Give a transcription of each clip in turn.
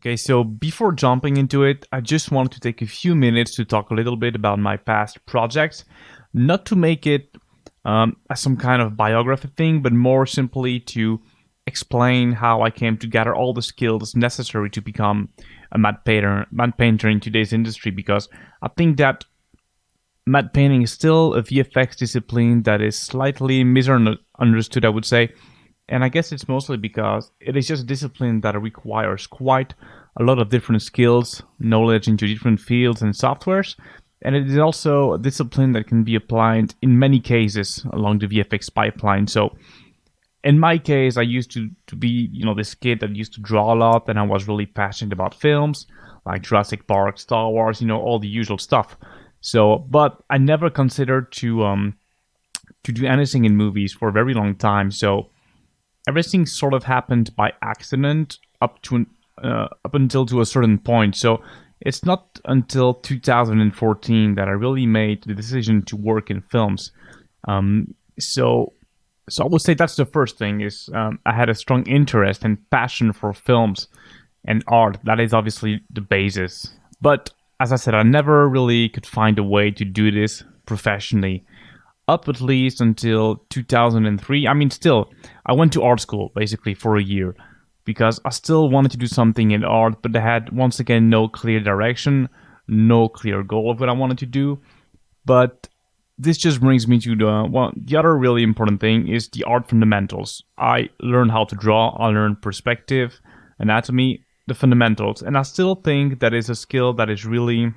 Okay, so before jumping into it, I just wanted to take a few minutes to talk a little bit about my past projects, not to make it as some kind of biography thing, but more simply to explain how I came to gather all the skills necessary to become a matte painter in today's industry. Because I think that matte painting is still a VFX discipline that is slightly misunderstood, I would say. And I guess it's mostly because it is just a discipline that requires quite a lot of different skills, knowledge into different fields and softwares. And it is also a discipline that can be applied in many cases along the VFX pipeline. So in my case, I used to be, this kid that used to draw a lot, and I was really passionate about films like Jurassic Park, Star Wars, all the usual stuff. So, but I never considered to do anything in movies for a very long time. So everything sort of happened by accident up until to a certain point. So it's not until 2014 that I really made the decision to work in films. Um, so so I would say that's the first thing is I had a strong interest and passion for films and art. That is obviously the basis. But as I said, I never really could find a way to do this professionally up at least until 2003. I mean, still, I went to art school basically for a year because I still wanted to do something in art, but I had once again no clear direction, no clear goal of what I wanted to do. But this just brings me to the other really important thing is the art fundamentals. I learned how to draw, I learned perspective, anatomy, the fundamentals, and I still think that is a skill that is really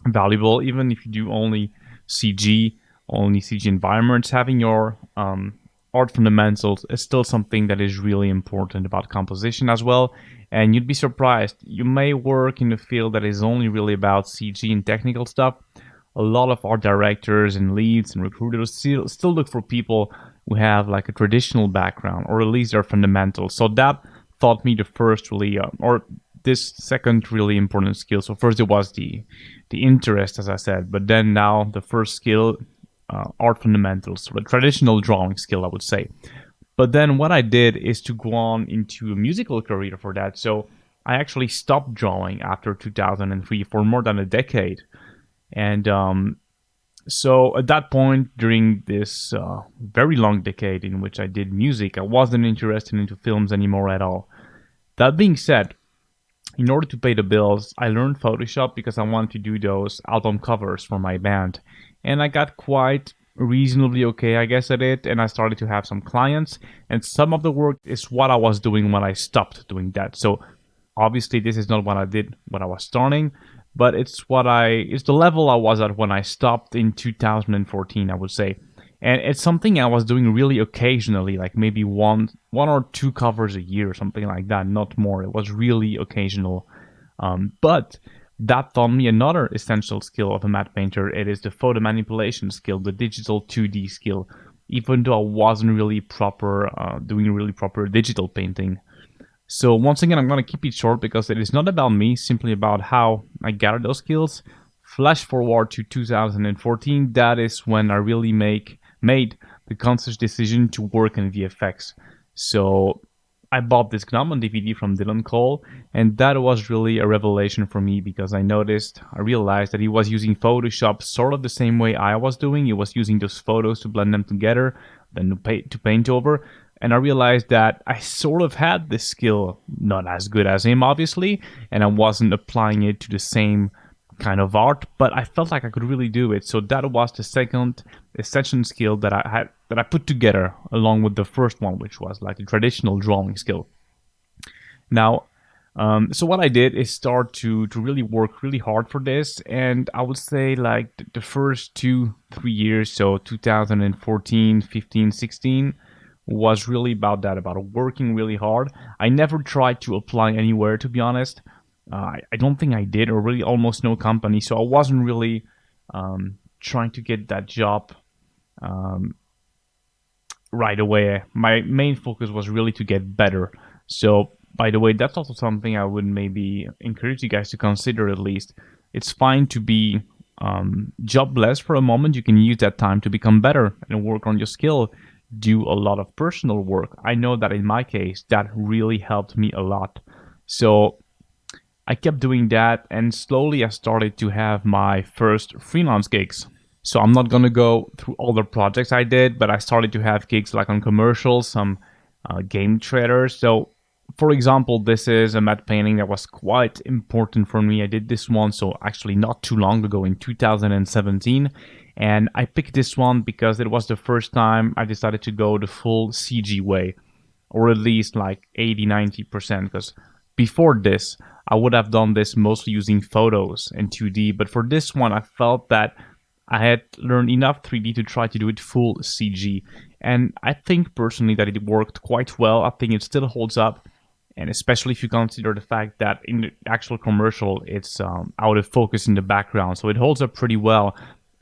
valuable, even if you do only CG environments. Having your art fundamentals is still something that is really important about composition as well. And you'd be surprised. You may work in a field that is only really about CG and technical stuff. A lot of art directors and leads and recruiters still look for people who have like a traditional background or at least their fundamentals. So that taught me the first really, or this second really important skill. So first it was the interest, as I said, but then now the first skill, art fundamentals, the traditional drawing skill, I would say. But then what I did is to go on into a musical career for that. So I actually stopped drawing after 2003 for more than a decade. And so at that point, during this very long decade in which I did music, I wasn't interested into films anymore at all. That being said, in order to pay the bills, I learned Photoshop because I wanted to do those album covers for my band. And I got quite reasonably okay, I guess, at it. And I started to have some clients. And some of the work is what I was doing when I stopped doing that. So obviously, this is not what I did when I was starting, but it's the level I was at when I stopped in 2014, I would say. And it's something I was doing really occasionally, like maybe one or two covers a year or something like that, not more. It was really occasional. But that taught me another essential skill of a matte painter. It is the photo manipulation skill, the digital 2D skill, even though I wasn't really doing really proper digital painting. So once again, I'm going to keep it short because it is not about me, simply about how I gathered those skills. Flash forward to 2014, that is when I really made the conscious decision to work in VFX. So I bought this GNOME on DVD from Dylan Cole, and that was really a revelation for me because I realized that he was using Photoshop sort of the same way I was doing. He was using those photos to blend them together, then to paint over. And I realized that I sort of had this skill, not as good as him, obviously, and I wasn't applying it to the same kind of art, but I felt like I could really do it. So that was the second essential skill that I put together along with the first one, which was like the traditional drawing skill. Now, so what I did is start to really work really hard for this, and I would say like the first 2-3 years, so 2014, 15, 16, was really about that, about working really hard. I never tried to apply anywhere, to be honest. I don't think I did, or really almost no company. So I wasn't really trying to get that job right away. My main focus was really to get better. So, by the way, that's also something I would maybe encourage you guys to consider at least. It's fine to be jobless for a moment. You can use that time to become better and work on your skill. Do a lot of personal work. I know that in my case, that really helped me a lot. So I kept doing that, and slowly I started to have my first freelance gigs. So I'm not gonna go through all the projects I did, but I started to have gigs like on commercials, some game traders. So, for example, this is a matte painting that was quite important for me. I did this one, so actually not too long ago in 2017, and I picked this one because it was the first time I decided to go the full CG way, or at least like 80-90%, because before this I would have done this mostly using photos and 2D, but for this one I felt that I had learned enough 3D to try to do it full CG, and I think personally that it worked quite well. I think it still holds up, and especially if you consider the fact that in the actual commercial it's out of focus in the background, so it holds up pretty well.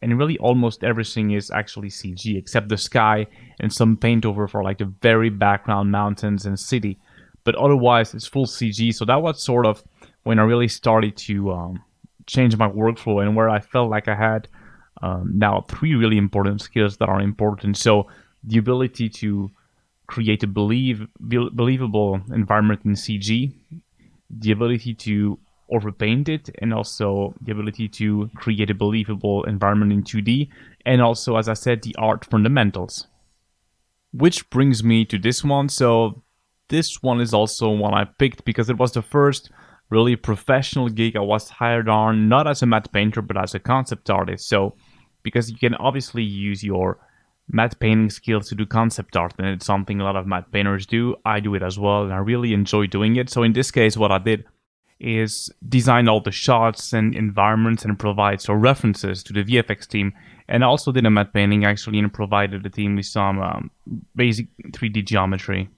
And really almost everything is actually CG except the sky and some paint over for like the very background mountains and city, but otherwise it's full CG. So that was sort of when I really started to change my workflow, and where I felt like I had now three really important skills that are important. So the ability to create a believable environment in CG, the ability to overpaint it, and also the ability to create a believable environment in 2D, and also, as I said, the art fundamentals. Which brings me to this one. So this one is also one I picked because it was the first really professional gig I was hired on, not as a matte painter, but as a concept artist. So because you can obviously use your matte painting skills to do concept art, and it's something a lot of matte painters do. I do it as well, and I really enjoy doing it. So in this case, what I did is design all the shots and environments and provide some references to the VFX team. And I also did a matte painting actually and provided the team with some basic 3D geometry.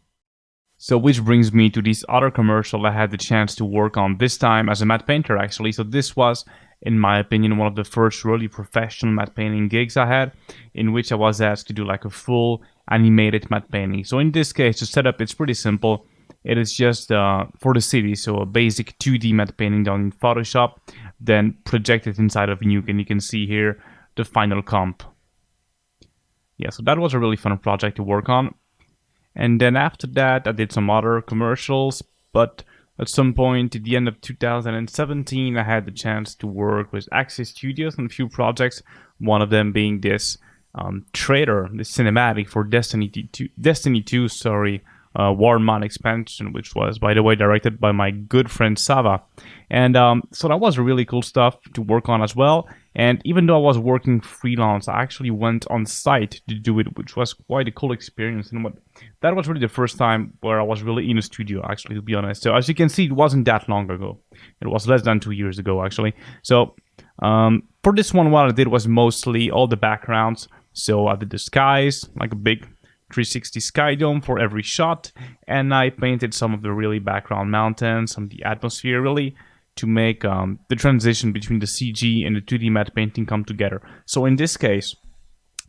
So which brings me to this other commercial I had the chance to work on, this time as a matte painter actually. So this was, in my opinion, one of the first really professional matte painting gigs I had, in which I was asked to do like a full animated matte painting. So in this case, the setup, it's pretty simple. It is just for the city, so a basic 2D matte painting done in Photoshop, then projected inside of Nuke, and you can see here the final comp. Yeah, so that was a really fun project to work on. And then after that, I did some other commercials, but at some point at the end of 2017, I had the chance to work with Axis Studios on a few projects, one of them being this trailer, this cinematic for Destiny 2, Warmon expansion, which was, by the way, directed by my good friend Sava. And so that was really cool stuff to work on as well. And even though I was working freelance, I actually went on site to do it, which was quite a cool experience. And that was really the first time where I was really in a studio, actually, to be honest. So as you can see, it wasn't that long ago. It was less than 2 years ago, actually. So for this one, what I did was mostly all the backgrounds. So I did the skies, like a big 360 sky dome for every shot, and I painted some of the really background mountains, some of the atmosphere, really, to make the transition between the CG and the 2D matte painting come together. So in this case,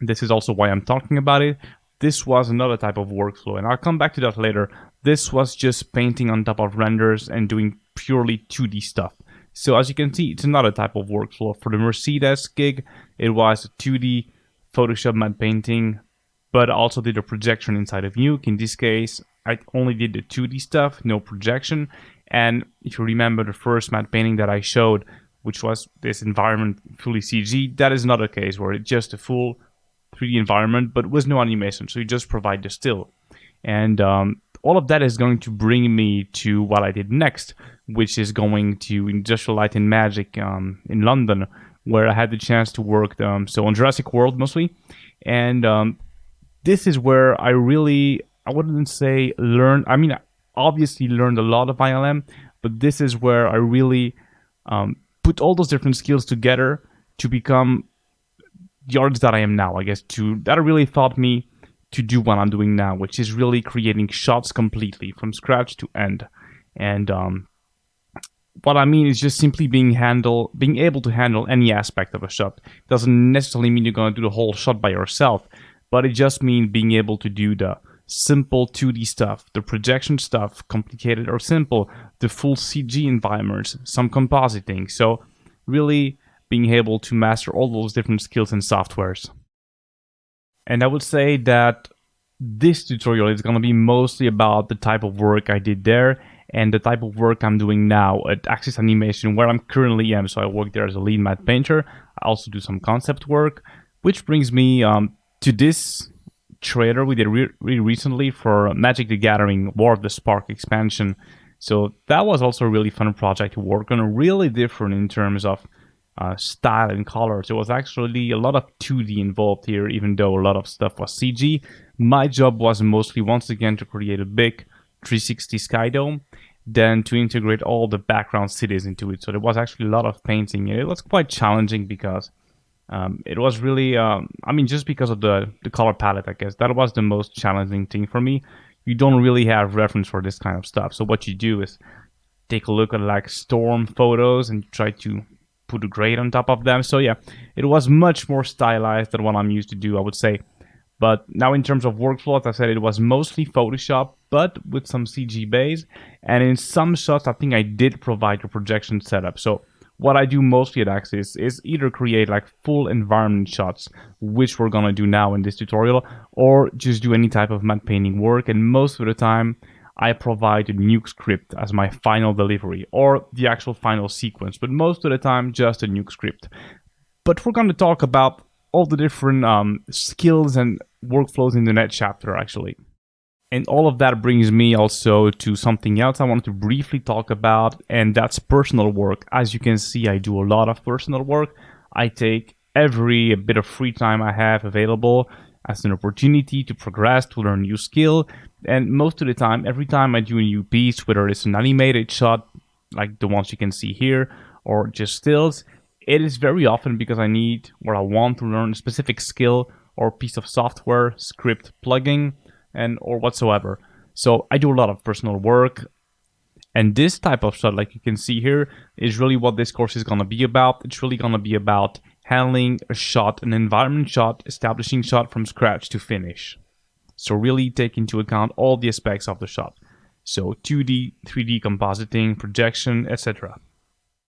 this is also why I'm talking about it, this was another type of workflow, and I'll come back to that later. This was just painting on top of renders and doing purely 2D stuff. So as you can see, it's another type of workflow. For the Mercedes gig, it was a 2D Photoshop matte painting, but I also did a projection inside of Nuke. In this case, I only did the 2D stuff, no projection. And if you remember the first matte painting that I showed, which was this environment fully CG, that is not a case where it's just a full 3D environment, but with no animation. So you just provide the still. And all of that is going to bring me to what I did next, which is going to Industrial Light and Magic in London, where I had the chance to work so on Jurassic World mostly. And this is where I wouldn't say learned, I mean, I obviously learned a lot of ILM, but this is where I really put all those different skills together to become the artist that I am now, I guess. That really taught me to do what I'm doing now, which is really creating shots completely from scratch to end. And what I mean is just simply being able to handle any aspect of a shot. It doesn't necessarily mean you're going to do the whole shot by yourself, but it just means being able to do the simple 2D stuff, the projection stuff, complicated or simple, the full CG environments, some compositing. So really being able to master all those different skills and softwares. And I would say that this tutorial is going to be mostly about the type of work I did there, and the type of work I'm doing now at Axis Animation, where I'm currently am. So I work there as a lead matte painter. I also do some concept work, which brings me to this trailer we did really recently for Magic the Gathering War of the Spark expansion. So that was also a really fun project to work on, really different in terms of style and colors. There was actually a lot of 2D involved here, even though a lot of stuff was CG. My job was mostly, once again, to create a big 360 sky dome, then to integrate all the background cities into it. So there was actually a lot of painting, and it was quite challenging because it was really, just because of the color palette, I guess. That was the most challenging thing for me. You don't really have reference for this kind of stuff. So what you do is take a look at like storm photos and try to put a grade on top of them. So yeah, it was much more stylized than what I'm used to do, I would say. But now in terms of workflow, as I said, it was mostly Photoshop, but with some CG base. And in some shots, I think I did provide a projection setup. So what I do mostly at Axis is either create like full environment shots, which we're gonna do now in this tutorial, or just do any type of matte painting work. And most of the time, I provide a nuke script as my final delivery, or the actual final sequence, but most of the time, just a nuke script. But we're gonna talk about all the different skills and workflows in the next chapter, actually. And all of that brings me also to something else I wanted to briefly talk about, and that's personal work. As you can see, I do a lot of personal work. I take every bit of free time I have available as an opportunity to progress, to learn new skill. And most of the time, every time I do a new piece, whether it's an animated shot, like the ones you can see here, or just stills, it is very often because I need or I want to learn a specific skill or piece of software, script, plugin, and or whatsoever. So I do a lot of personal work, and this type of shot, like you can see here, is really what this course is going to be about. It's really going to be about handling a shot, an environment shot, establishing shot from scratch to finish. So really take into account all the aspects of the shot. So 2D, 3D compositing, projection, etc.